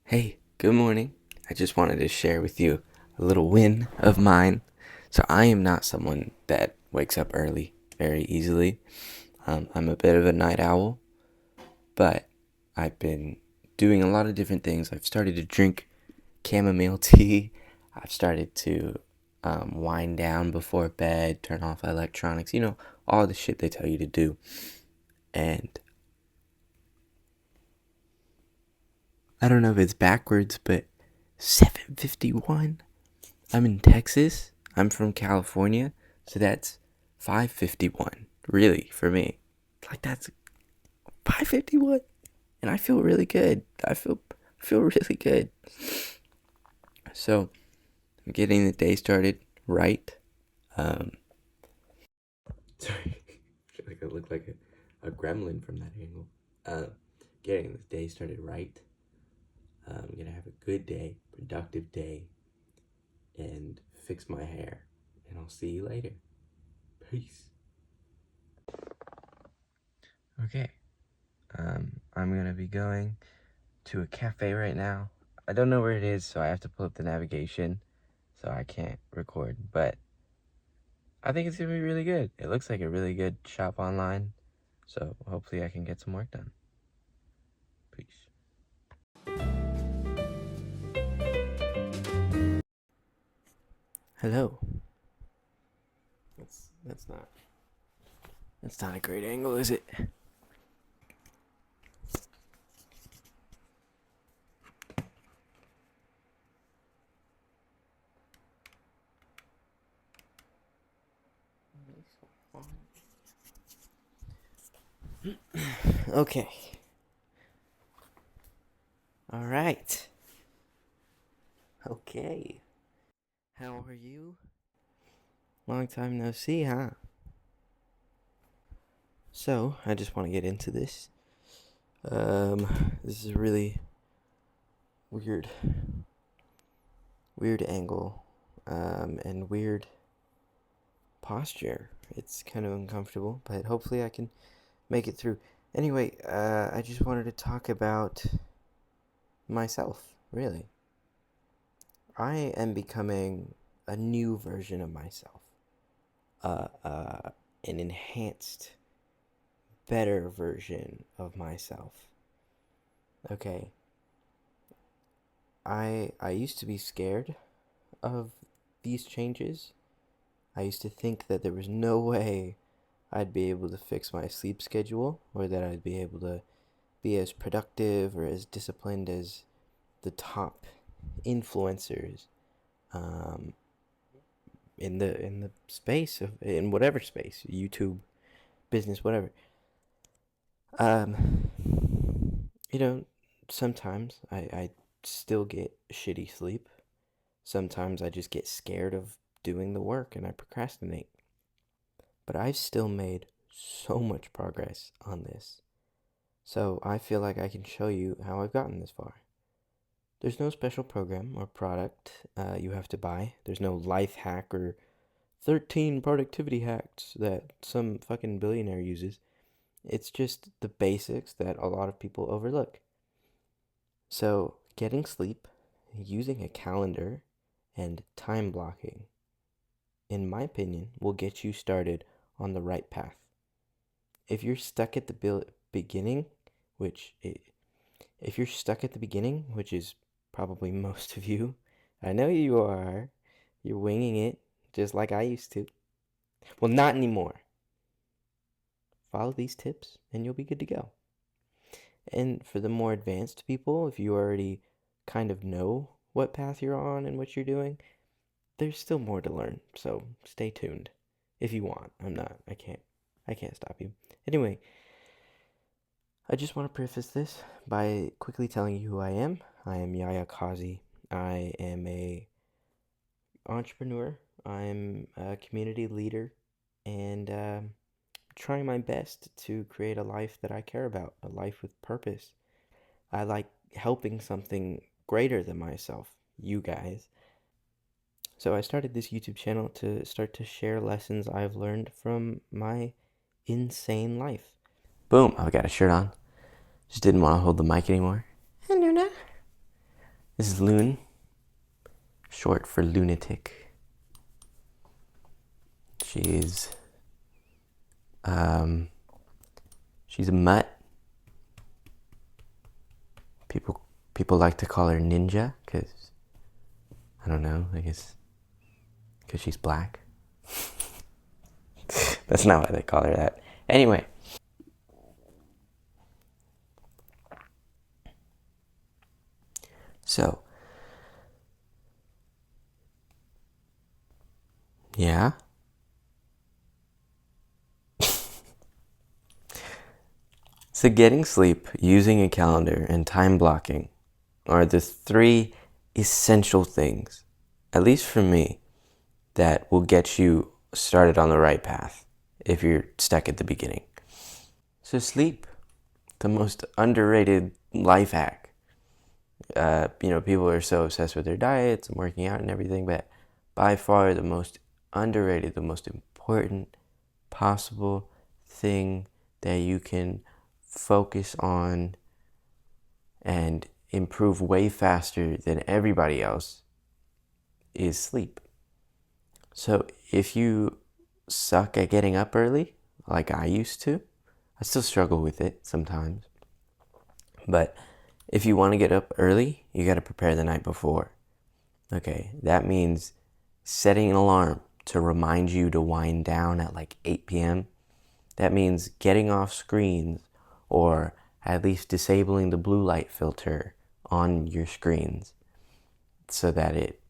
Hey, good morning. I just wanted to share with you a little win of mine. So, I am not someone that wakes up early very easily. I'm a bit of a night owl, but I've been doing a lot of different things. I've started to drink chamomile tea. I've started to wind down before bed, turn off electronics, all the shit they tell you to do. And I don't know if it's backwards, but 7:51. I'm in Texas. I'm from California, so that's 5:51. Really, for me, like that's 5:51, and I feel really good. I feel really good. So I'm getting the day started right. Um, Sorry, I feel like I look like a gremlin from that angle. Uh, Getting the day started right. I'm gonna have a good day, productive day, and fix my hair. And I'll see you later. Peace. Okay. I'm gonna be going to a cafe right now. I don't know where it is, so I have to pull up the navigation, so I can't record. But I think it's gonna be really good. It looks like a really good shop online, so hopefully I can get some work done. Peace. Hello. That's not a great angle, is it? Okay. All right. Okay. How are you? Long time no see, huh? So, I just want to get into this. This is a really weird, weird angle, and weird posture. It's kind of uncomfortable, but hopefully I can make it through. Anyway, I just wanted to talk about myself, really. I am becoming a new version of myself. An enhanced, better version of myself. Okay. I used to be scared of these changes. I used to think that there was no way I'd be able to fix my sleep schedule, or that I'd be able to be as productive or as disciplined as the top influencers, um, in the space of in whatever space, YouTube, business, whatever. Um, you know, sometimes I still get shitty sleep. Sometimes I just get scared of doing the work and I procrastinate. But I've still made so much progress on this. So I feel like I can show you how I've gotten this far. There's no special program or product you have to buy. There's no life hack or 13 productivity hacks that some fucking billionaire uses. It's just the basics that a lot of people overlook. So, getting sleep, using a calendar, and time blocking, in my opinion, will get you started on the right path. If you're stuck at the beginning, which if you're stuck at the beginning, which is probably most of you, I know you are. You're winging it just like I used to. Well, not anymore. Follow these tips and you'll be good to go. And for the more advanced people, if you already kind of know what path you're on and what you're doing, there's still more to learn. So stay tuned if you want. I can't stop you. Anyway, I just want to preface this by quickly telling you who I am. I am Yahya Kazi. I am a entrepreneur. I'm a community leader, and trying my best to create a life that I care about, a life with purpose. I like helping something greater than myself, you guys. So I started this YouTube channel to start to share lessons I've learned from my insane life. Boom, I've got a shirt on. Just didn't want to hold the mic anymore. This is Loon, short for lunatic. She's she's a mutt. People like to call her Ninja because, I don't know, I guess because she's black. That's not why they call her that. Anyway. So, yeah. So getting sleep, using a calendar, and time blocking are the three essential things, at least for me, that will get you started on the right path if you're stuck at the beginning. So sleep, the most underrated life hack. People are so obsessed with their diets and working out and everything, but by far the most underrated, the most important possible thing that you can focus on and improve way faster than everybody else is sleep. So if you suck at getting up early, like I used to, I still struggle with it sometimes. But if you want to get up early, you got to prepare the night before. Okay, that means setting an alarm to remind you to wind down at like 8 p.m. That means getting off screens, or at least disabling the blue light filter on your screens so that it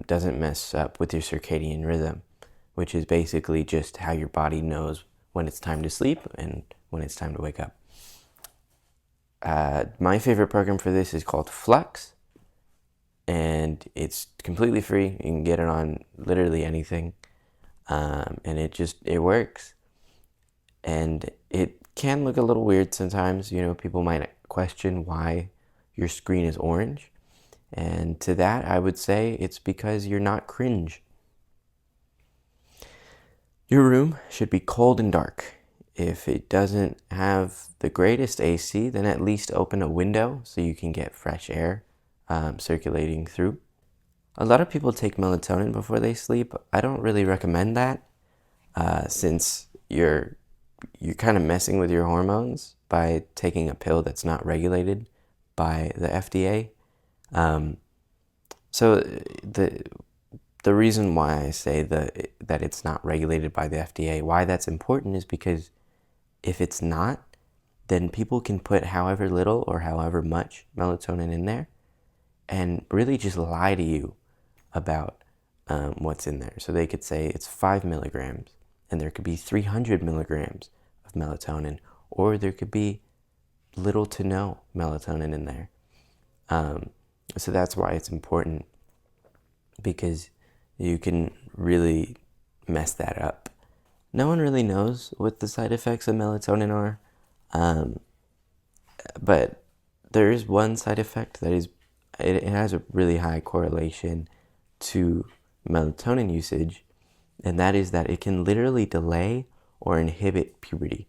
doesn't mess up with your circadian rhythm, which is basically just how your body knows when it's time to sleep and when it's time to wake up. My favorite program for this is called Flux, and it's completely free. You can get it on literally anything, and it works. And it can look a little weird sometimes. People might question why your screen is orange. And to that, I would say it's because you're not cringe. Your room should be cold and dark. If it doesn't have the greatest AC, then at least open a window so you can get fresh air circulating through. A lot of people take melatonin before they sleep. I don't really recommend that since you're kind of messing with your hormones by taking a pill that's not regulated by the FDA. So the reason why I say that it's not regulated by the FDA, why that's important, is because if it's not, then people can put however little or however much melatonin in there and really just lie to you about what's in there. So they could say it's 5 milligrams, and there could be 300 milligrams of melatonin, or there could be little to no melatonin in there. So that's why it's important, because you can really mess that up. No one really knows what the side effects of melatonin are, but there is one side effect that it has a really high correlation to melatonin usage, and that is that it can literally delay or inhibit puberty.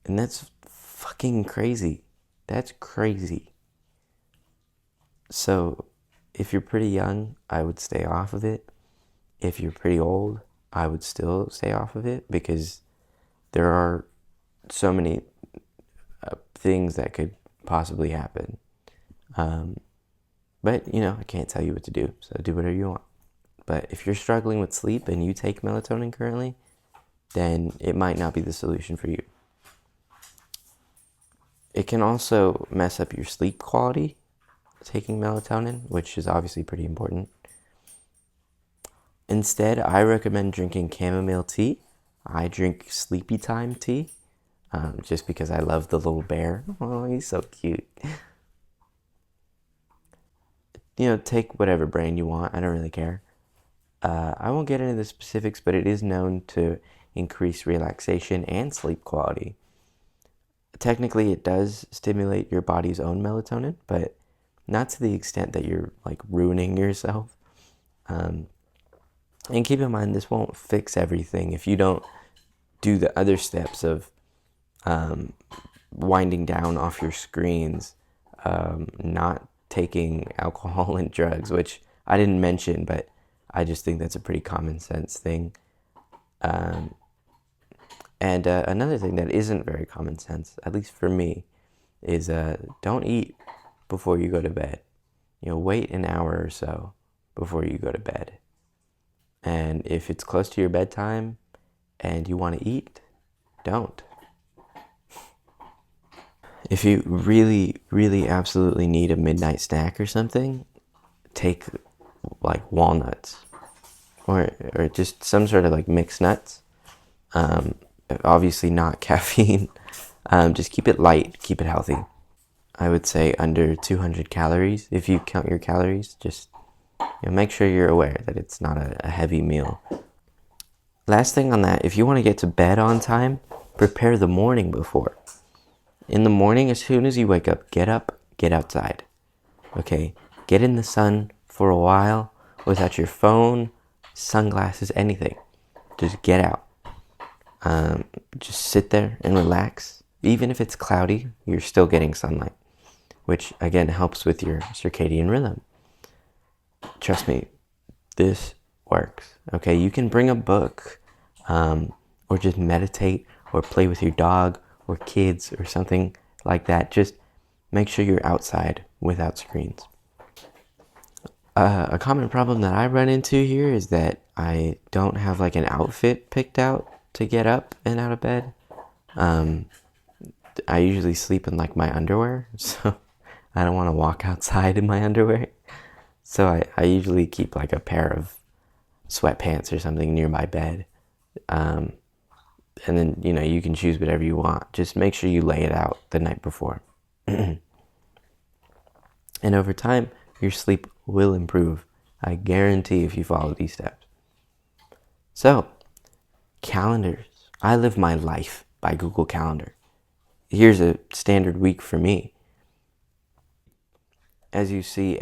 And that's fucking crazy. That's crazy. So if you're pretty young, I would stay off of it. If you're pretty old, I would still stay off of it, because there are so many things that could possibly happen. But, I can't tell you what to do, so do whatever you want. But if you're struggling with sleep and you take melatonin currently, then it might not be the solution for you. It can also mess up your sleep quality, taking melatonin, which is obviously pretty important. Instead, I recommend drinking chamomile tea. I drink sleepy time tea, just because I love the little bear. Oh, he's so cute. Take whatever brand you want. I don't really care. I won't get into the specifics, but it is known to increase relaxation and sleep quality. Technically, it does stimulate your body's own melatonin, but not to the extent that you're like ruining yourself. And keep in mind, this won't fix everything if you don't do the other steps of winding down off your screens not taking alcohol and drugs, which I didn't mention, but I just think that's a pretty common sense thing. And another thing that isn't very common sense, at least for me, is don't eat before you go to bed. Wait an hour or so before you go to bed. And if it's close to your bedtime and you want to eat, don't. If you really, really absolutely need a midnight snack or something, take like walnuts or just some sort of like mixed nuts. Obviously not caffeine. Just keep it light, keep it healthy. I would say under 200 calories. If you count your calories, just make sure you're aware that it's not a heavy meal. Last thing on that, if you want to get to bed on time, prepare the morning before. In the morning, as soon as you wake up, get outside. Okay? Get in the sun for a while without your phone, sunglasses, anything. Just get out. Just sit there and relax. Even if it's cloudy, you're still getting sunlight, which again helps with your circadian rhythm. Trust me, this works. Okay, you can bring a book, or just meditate, or play with your dog, or kids, or something like that. Just make sure you're outside without screens. A common problem that I run into here is that I don't have like an outfit picked out to get up and out of bed. I usually sleep in like my underwear, so I don't want to walk outside in my underwear. So I usually keep like a pair of sweatpants or something near my bed. And then, you can choose whatever you want. Just make sure you lay it out the night before. And over time, your sleep will improve. I guarantee if you follow these steps. So, calendars. I live my life by Google Calendar. Here's a standard week for me. As you see,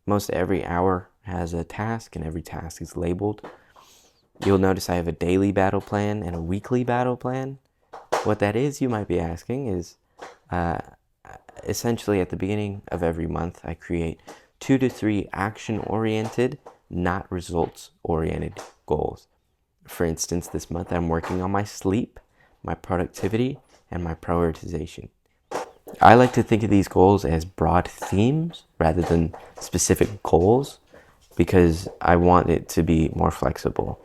most every hour has a task, and every task is labeled. You'll notice I have a daily battle plan and a weekly battle plan. What that is, you might be asking, is essentially at the beginning of every month, I create 2 to 3 action-oriented, not results-oriented goals. For instance, this month I'm working on my sleep, my productivity, and my prioritization. I like to think of these goals as broad themes rather than specific goals because I want it to be more flexible.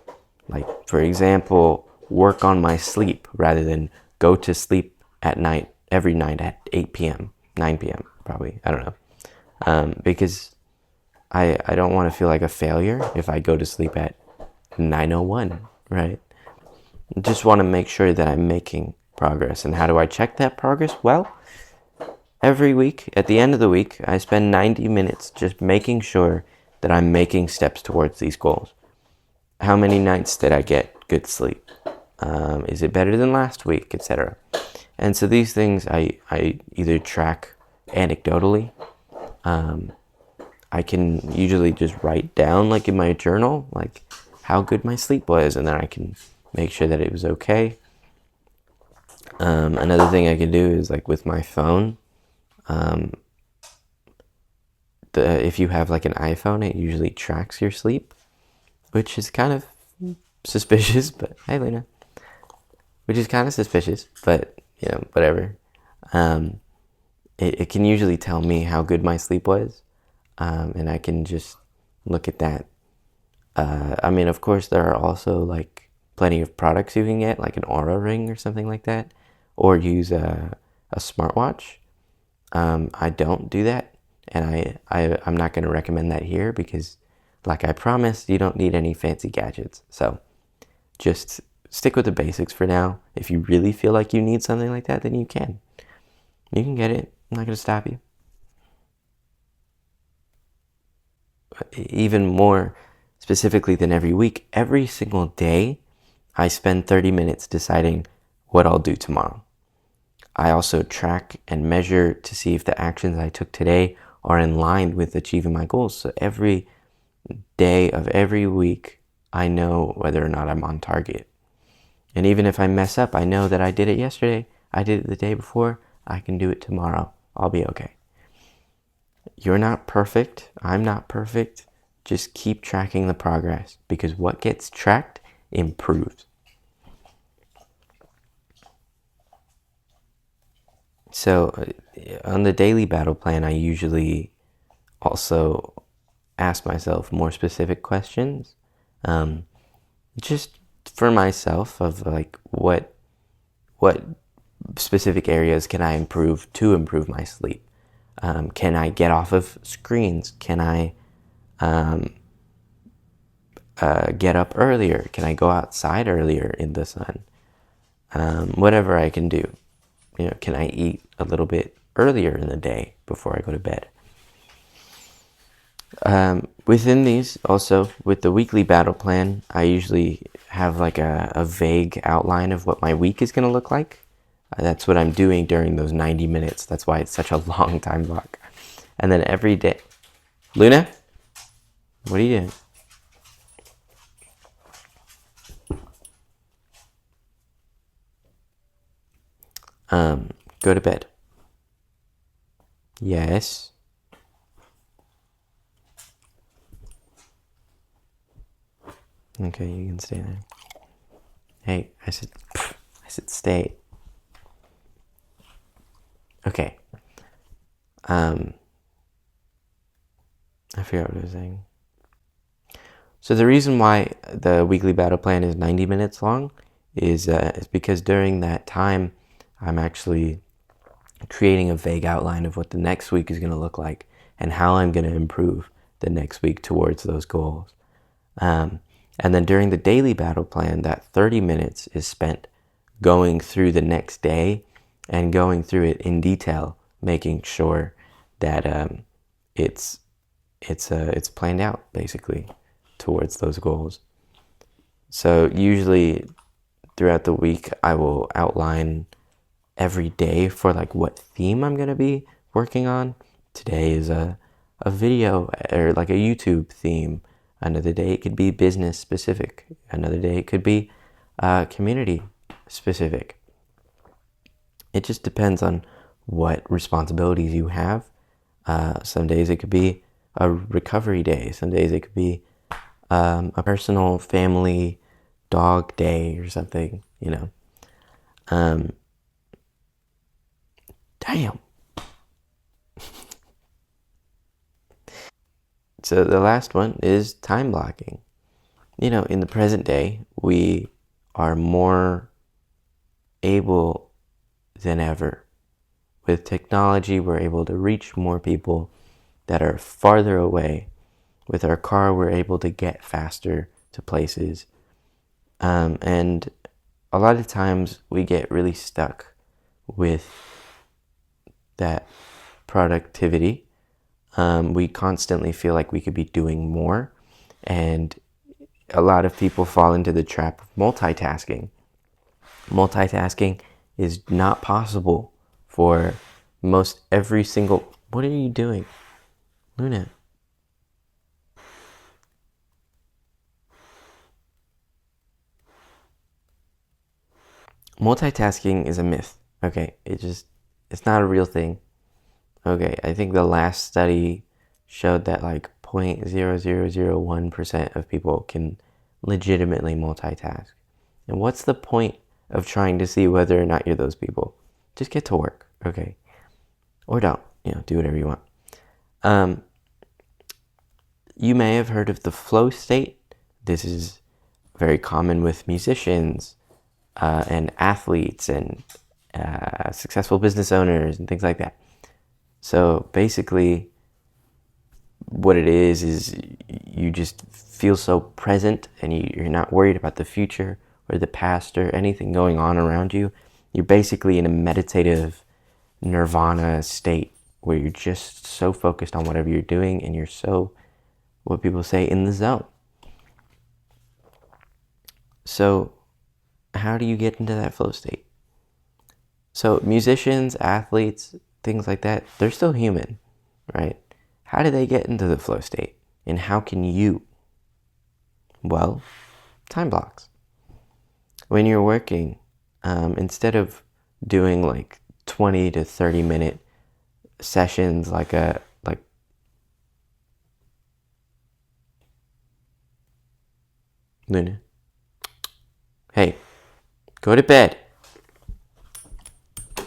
Like, for example, work on my sleep rather than go to sleep at night, every night at 8 p.m., 9 p.m. probably, I don't know. Because I don't want to feel like a failure if I go to sleep at 9:01, right? Just want to make sure that I'm making progress. And how do I check that progress? Well, every week, at the end of the week, I spend 90 minutes just making sure that I'm making steps towards these goals. How many nights did I get good sleep? Is it better than last week, etc.? And so these things I either track anecdotally. I can usually just write down, like in my journal, like how good my sleep was, and then I can make sure that it was okay. Another thing I can do is like with my phone. If you have like an iPhone, it usually tracks your sleep, which is kind of suspicious, but hey, Lena. Which is kind of suspicious, but whatever. It can usually tell me how good my sleep was, and I can just look at that. Of course, there are also like plenty of products you can get, like an Aura ring or something like that, or use a smartwatch. I don't do that, and I'm not going to recommend that here because, like I promised, you don't need any fancy gadgets. So just stick with the basics for now. If you really feel like you need something like that, then you can. You can get it. I'm not going to stop you. Even more specifically than every week, every single day, I spend 30 minutes deciding what I'll do tomorrow. I also track and measure to see if the actions I took today are in line with achieving my goals. So every day of every week, I know whether or not I'm on target. And even if I mess up, I know that I did it yesterday, I did it the day before, I can do it tomorrow. I'll be okay. You're not perfect. I'm not perfect. Just keep tracking the progress, because what gets tracked improves. So on the daily battle plan, I usually also ask myself more specific questions, just for myself, of like what specific areas can I improve to improve my sleep. Can I get off of screens? Can I get up earlier? Can I go outside earlier in the sun? Whatever I can do. Can I eat a little bit earlier in the day before I go to bed? Within these, also with the weekly battle plan, I usually have like a vague outline of what my week is going to look like. That's what I'm doing during those 90 minutes. That's why it's such a long time block. And then every day. Luna, what are you doing? Go to bed. Yes. Okay, you can stay there. Hey, I said stay. Okay. I forgot what I was saying. So the reason why the weekly battle plan is 90 minutes long is because during that time, I'm actually creating a vague outline of what the next week is going to look like and how I'm going to improve the next week towards those goals. And then during the daily battle plan, that 30 minutes is spent going through the next day and going through it in detail, making sure that it's planned out basically towards those goals. So usually throughout the week, I will outline every day for like what theme I'm going to be working on. Today is a video or like a YouTube theme. Another day it could be business specific. Another day it could be community specific. It just depends on what responsibilities you have. Some days it could be a recovery day. Some days it could be a personal family dog day or something, Damn. So the last one is time blocking. In the present day, we are more able than ever. With technology, we're able to reach more people that are farther away. With our car, we're able to get faster to places. And a lot of times we get really stuck with that productivity. We constantly feel like we could be doing more. And a lot of people fall into the trap of multitasking. Multitasking is not possible for most every single... What are you doing, Luna? Multitasking is a myth. Okay, it's not a real thing. Okay, I think the last study showed that like 0.0001% of people can legitimately multitask. And what's the point of trying to see whether or not you're those people? Just get to work, okay? Or don't, do whatever you want. You may have heard of the flow state. This is very common with musicians and athletes and successful business owners and things like that. So basically, what it is you just feel so present and you're not worried about the future or the past or anything going on around you. You're basically in a meditative nirvana state where you're just so focused on whatever you're doing and you're so, what people say, in the zone. So how do you get into that flow state? So musicians, athletes, things like that, they're still human, right? How do they get into the flow state? And how can you? Well, time blocks. When you're working, instead of doing like 20 to 30 minute sessions like Luna. Hey, go to bed. I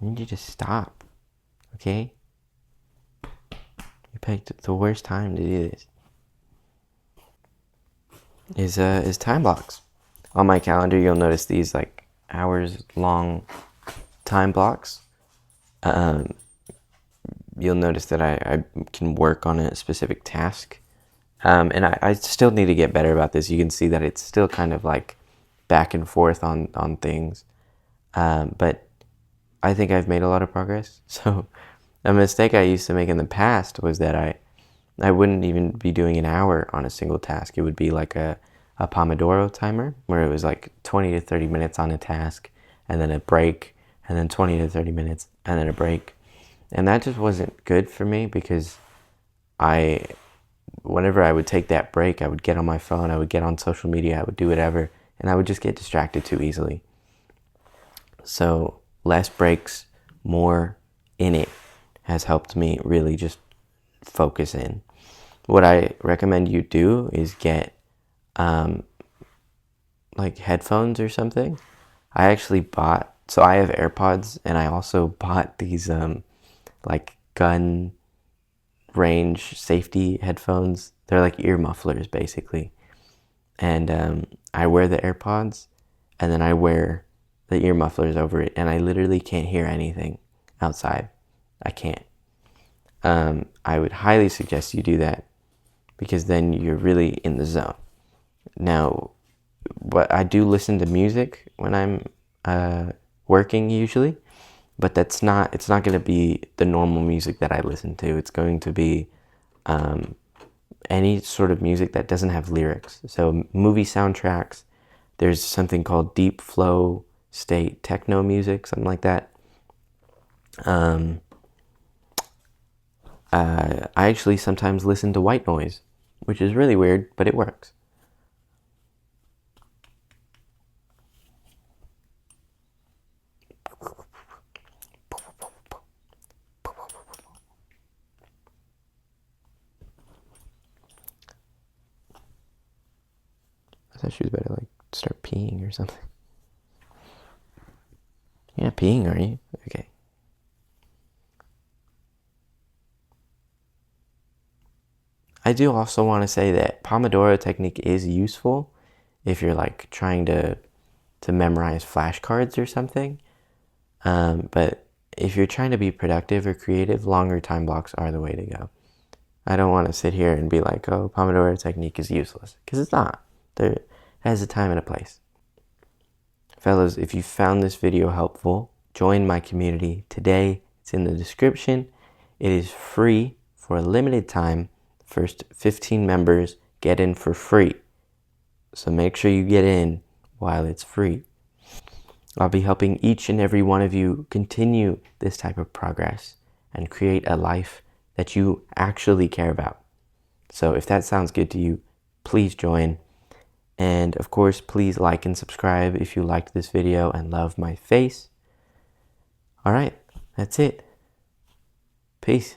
need you to stop, okay? You picked the worst time to do this. Is time blocks. On my calendar, you'll notice these like hours long time blocks. You'll notice that I can work on a specific task. And I still need to get better about this. You can see that it's still kind of like back and forth on things. But I think I've made a lot of progress. So a mistake I used to make in the past was that I wouldn't even be doing an hour on a single task. It would be like a Pomodoro timer where it was like 20 to 30 minutes on a task and then a break and then 20 to 30 minutes and then a break. And that just wasn't good for me because whenever I would take that break, I would get on my phone, I would get on social media, I would do whatever, and I would just get distracted too easily. So less breaks, more in it has helped me really just focus in. What I recommend you do is get like headphones or something. I actually bought, so I have AirPods and I also bought these like gun range safety headphones. They're like ear mufflers basically. And I wear the AirPods and then I wear the ear mufflers over it and I literally can't hear anything outside. I can't. I would highly suggest you do that because then you're really in the zone. Now, but I do listen to music when I'm working usually, but it's not going to be the normal music that I listen to. It's going to be any sort of music that doesn't have lyrics. So movie soundtracks, there's something called deep flow state techno music, something like that. I actually sometimes listen to white noise, which is really weird, but it works. I thought she was about to like start peeing or something. You're not peeing, are you? Okay. I do also want to say that Pomodoro technique is useful if you're like trying to memorize flashcards or something. But if you're trying to be productive or creative, longer time blocks are the way to go. I don't want to sit here and be like, oh, Pomodoro technique is useless, because it's not. It has a time and a place. Fellas, if you found this video helpful, join my community today. It's in the description. It is free for a limited time. First 15 members get in for free. So make sure you get in while it's free. I'll be helping each and every one of you continue this type of progress and create a life that you actually care about. So if that sounds good to you, please join. And of course, please like and subscribe if you liked this video and love my face. All right, that's it. Peace.